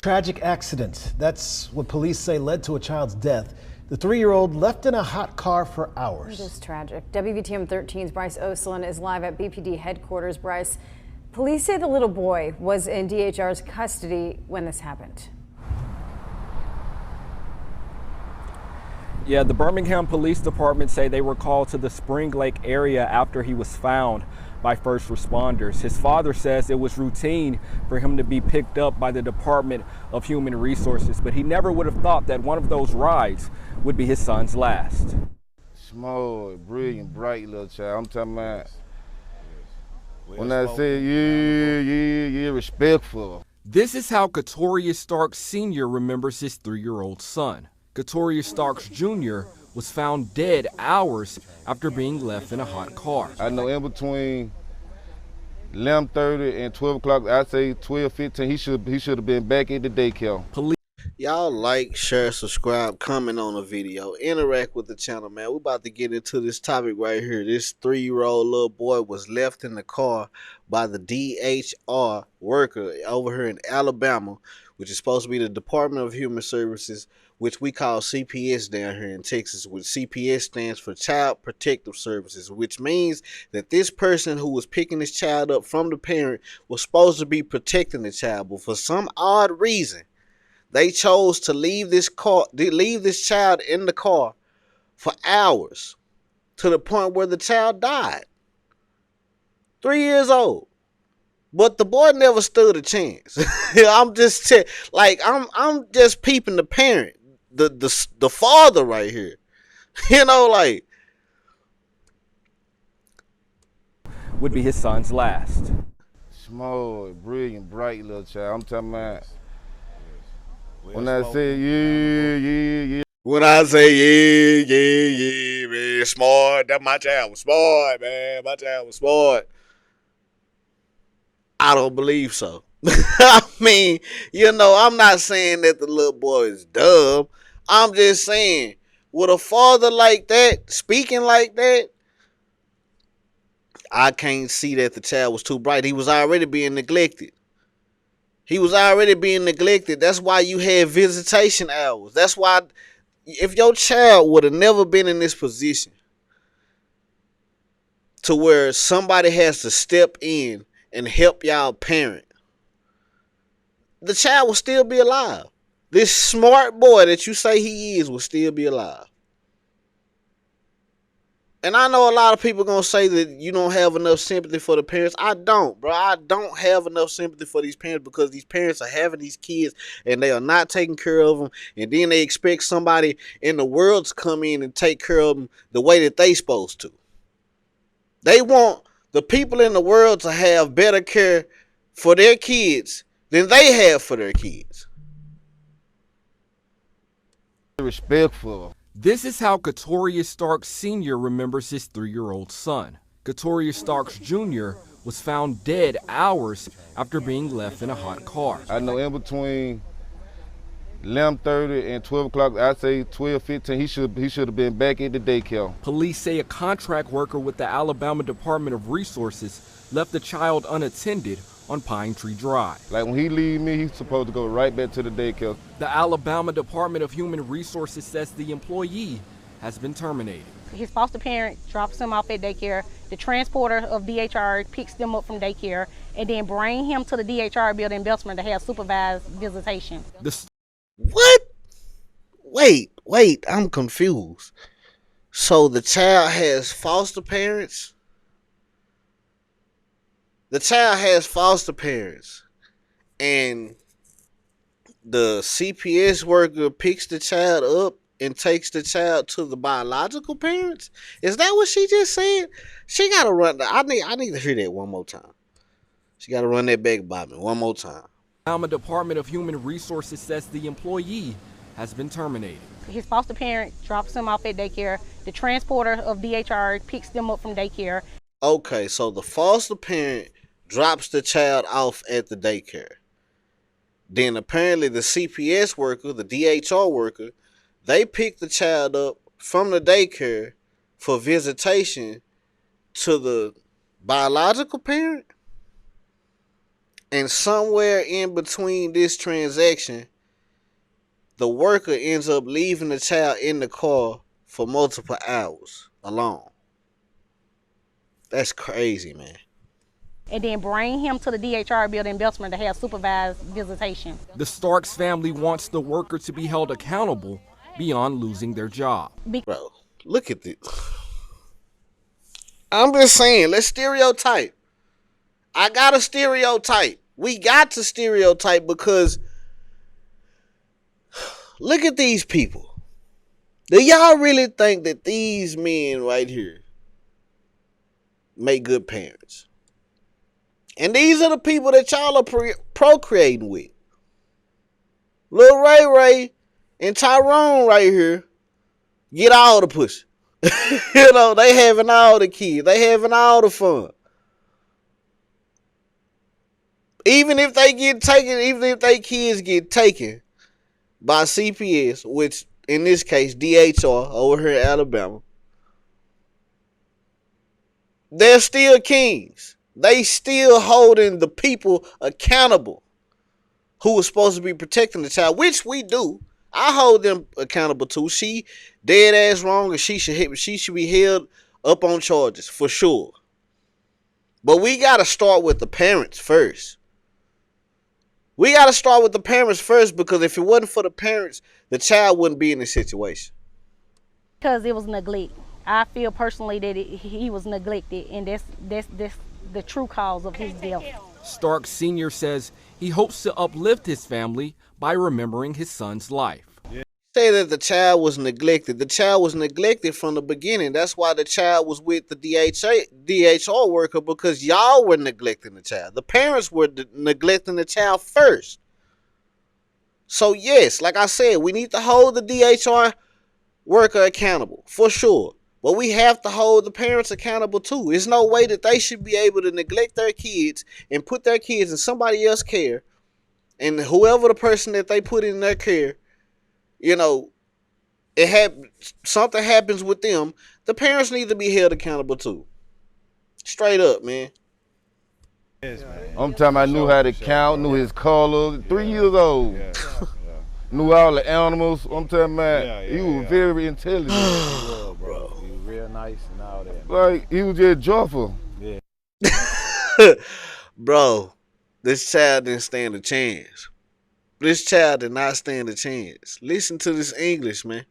Tragic accident. That's what police say led to a child's death. The 3-year-old left in a hot car for hours. It is tragic. WVTM 13's Bryce Oslin is live at BPD headquarters. Bryce, police say the little boy was in DHR's custody when this happened. Yeah, the Birmingham Police Department say they were called to the Spring Lake area after he was found by first responders. His father says it was routine for him to be picked up by the Department of Human Resources, but he never would have thought that one of those rides would be his son's last. Small, brilliant, bright little child. I'm talking about, when I say yeah, respectful. This is how Katorius Starks Sr. remembers his 3-year-old son. Katorius Starks Jr. was found dead hours after being left in a hot car. I know in between 11:30 and 12 o'clock, I say 12:15, he should have been back at the daycare. Y'all like, share, subscribe, comment on the video, interact with the channel, man. We're about to get into this topic right here. This 3-year-old little boy was left in the car by the DHR worker over here in Alabama, which is supposed to be the Department of Human Services, which we call CPS down here in Texas, which CPS stands for Child Protective Services, which means that this person who was picking this child up from the parent was supposed to be protecting the child, but for some odd reason, they chose to leave this child in the car for hours to the point where the child died. 3 years old. But the boy never stood a chance. I'm just peeping the parent, the father right here. You know, like, would be his son's last. Small, brilliant, bright little child. I'm talking about, when I say yeah. When I say yeah, man, smart. That my child was smart, man. My child was smart. I don't believe so. I mean, you know, I'm not saying that the little boy is dumb. I'm just saying, with a father like that, speaking like that, I can't see that the child was too bright. He was already being neglected. That's why you had visitation hours. That's why, if your child would have never been in this position to where somebody has to step in and help y'all parent, the child will still be alive. This smart boy that you say he is will still be alive. And I know a lot of people going to say that you don't have enough sympathy for the parents. I don't, bro. I don't have enough sympathy for these parents because these parents are having these kids and they are not taking care of them. And then they expect somebody in the world to come in and take care of them the way that they supposed to. They want the people in the world to have better care for their kids than they have for their kids. Respectful. This is how Katorius Starks Sr. remembers his 3-year-old son. Katorius Starks Jr. was found dead hours after being left in a hot car. I know in between 11:30 and 12 o'clock, I say 12:15, he should have been back at the daycare. Police say a contract worker with the Alabama Department of Resources left the child unattended on Pine Tree Drive. Like, when he leave me, he's supposed to go right back to the daycare. The Alabama Department of Human Resources says the employee has been terminated. His foster parent drops him off at daycare. The transporter of DHR picks them up from daycare and then bring him to the DHR building in Bessemer to have supervised visitation. What? Wait, I'm confused. So the child has foster parents? The child has foster parents, and the CPS worker picks the child up and takes the child to the biological parents? Is that what she just said? She gotta run. I need to hear that one more time. She gotta run that back by me one more time. The Alabama Department of Human Resources says the employee has been terminated. His foster parent drops him off at daycare. The transporter of DHR picks them up from daycare. Okay, so the foster parent drops the child off at the daycare. Then apparently the CPS worker, the DHR worker, they pick the child up from the daycare for visitation to the biological parent. And somewhere in between this transaction, the worker ends up leaving the child in the car for multiple hours alone. That's crazy, man. And then bring him to the DHR building in Bessemer to have supervised visitation. The Starks family wants the worker to be held accountable beyond losing their job. Bro, look at this. I'm just saying, let's stereotype. I got to stereotype. We got to stereotype because look at these people. Do y'all really think that these men right here make good parents? And these are the people that y'all are procreating with. Lil Ray Ray and Tyrone right here get all the pussy. You know, they having all the kids. They having all the fun. Even if they get taken, even if they kids get taken by CPS, which in this case DHR over here in Alabama, they're still kings. They still holding the people accountable who was supposed to be protecting the child, which we do. I hold them accountable too. She dead ass wrong, and she should be held up on charges for sure. But we gotta start with the parents first. We gotta start with the parents first, because if it wasn't for the parents, the child wouldn't be in this situation. Because it was neglect. I feel personally that he was neglected, and that's the true cause of his death. Stark Sr. says he hopes to uplift his family by remembering his son's life. Say that the child was neglected. The child was neglected from the beginning. That's why the child was with the DHR worker, because y'all were neglecting the child. The parents were neglecting the child first. So yes, like I said, we need to hold the DHR worker accountable for sure. But we have to hold the parents accountable too. There's no way that they should be able to neglect their kids and put their kids in somebody else's care. And whoever the person that they put in their care, you know, something happens with them, the parents need to be held accountable too. Straight up, man. I'm talking about knew how to count, knew his color, 3 years old. Knew all the animals. I'm talking about he was very intelligent. Bro. He was real nice and all that. Like, he was just joyful. Yeah. Bro, this child didn't stand a chance. This child did not stand a chance. Listen to this English, man.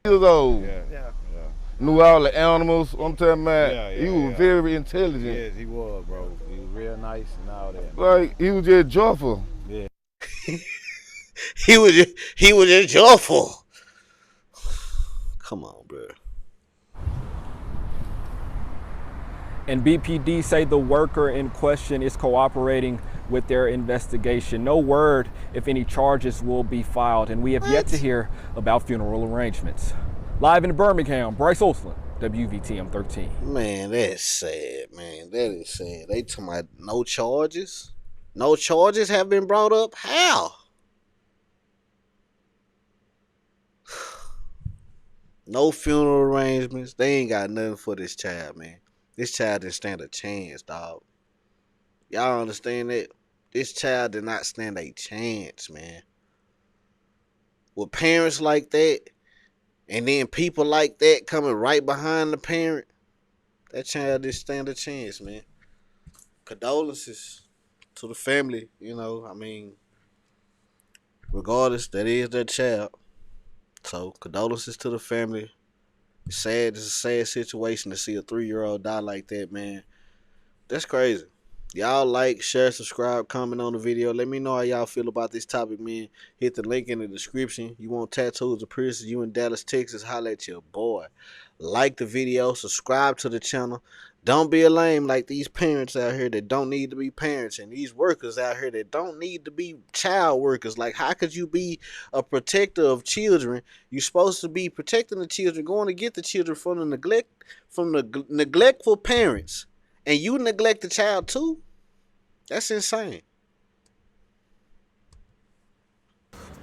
Years old. Yeah. Knew all the animals. I'm talking about he was very intelligent. Yes, he was, bro. He was real nice and all that. Like, he was just joyful. Yeah. He was just joyful. Come on, bro. And BPD say the worker in question is cooperating with their investigation. No word if any charges will be filed, and we have yet to hear about funeral arrangements. Live in Birmingham, Bryce Olson, WVTM 13. Man, that's sad, man. That is sad. They talking about no charges? No charges have been brought up? How? No funeral arrangements. They ain't got nothing for this child, man. This child didn't stand a chance, dog. Y'all understand that? This child did not stand a chance, man. With parents like that, and then people like that coming right behind the parent, that child didn't stand a chance, man. Condolences to the family, you know, I mean, regardless, that is their child. So, condolences to the family. It's sad. It's a sad situation to see a 3-year-old die like that, man. That's crazy. Y'all like, share, subscribe, comment on the video. Let me know how y'all feel about this topic, man. Hit the link in the description. You want tattoos or piercings, you in Dallas, Texas, holla at your boy. Like the video, subscribe to the channel. Don't be a lame like these parents out here that don't need to be parents, and these workers out here that don't need to be child workers. Like, how could you be a protector of children? You're supposed to be protecting the children, going to get the children from the neglectful parents, and you neglect the child too? That's insane.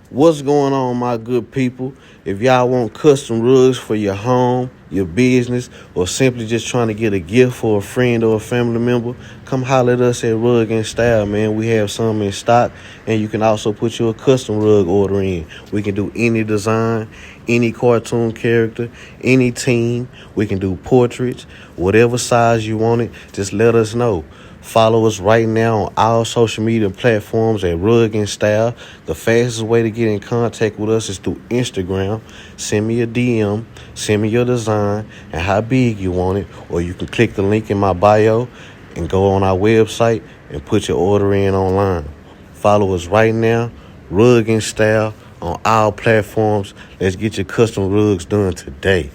What's going on, my good people? If y'all want custom rugs for your home, your business, or simply just trying to get a gift for a friend or a family member, come holler at us at Rug and Style, man. We have some in stock, and you can also put your custom rug order in. We can do any design, any cartoon character, any team. We can do portraits, whatever size you want it, just let us know. Follow us right now on all social media platforms at Rug and Style. The fastest way to get in contact with us is through Instagram. Send me a DM, send me your design and how big you want it, or you can click the link in my bio and go on our website and put your order in online. Follow us right now, Rug and Style, on all platforms. Let's get your custom rugs done today.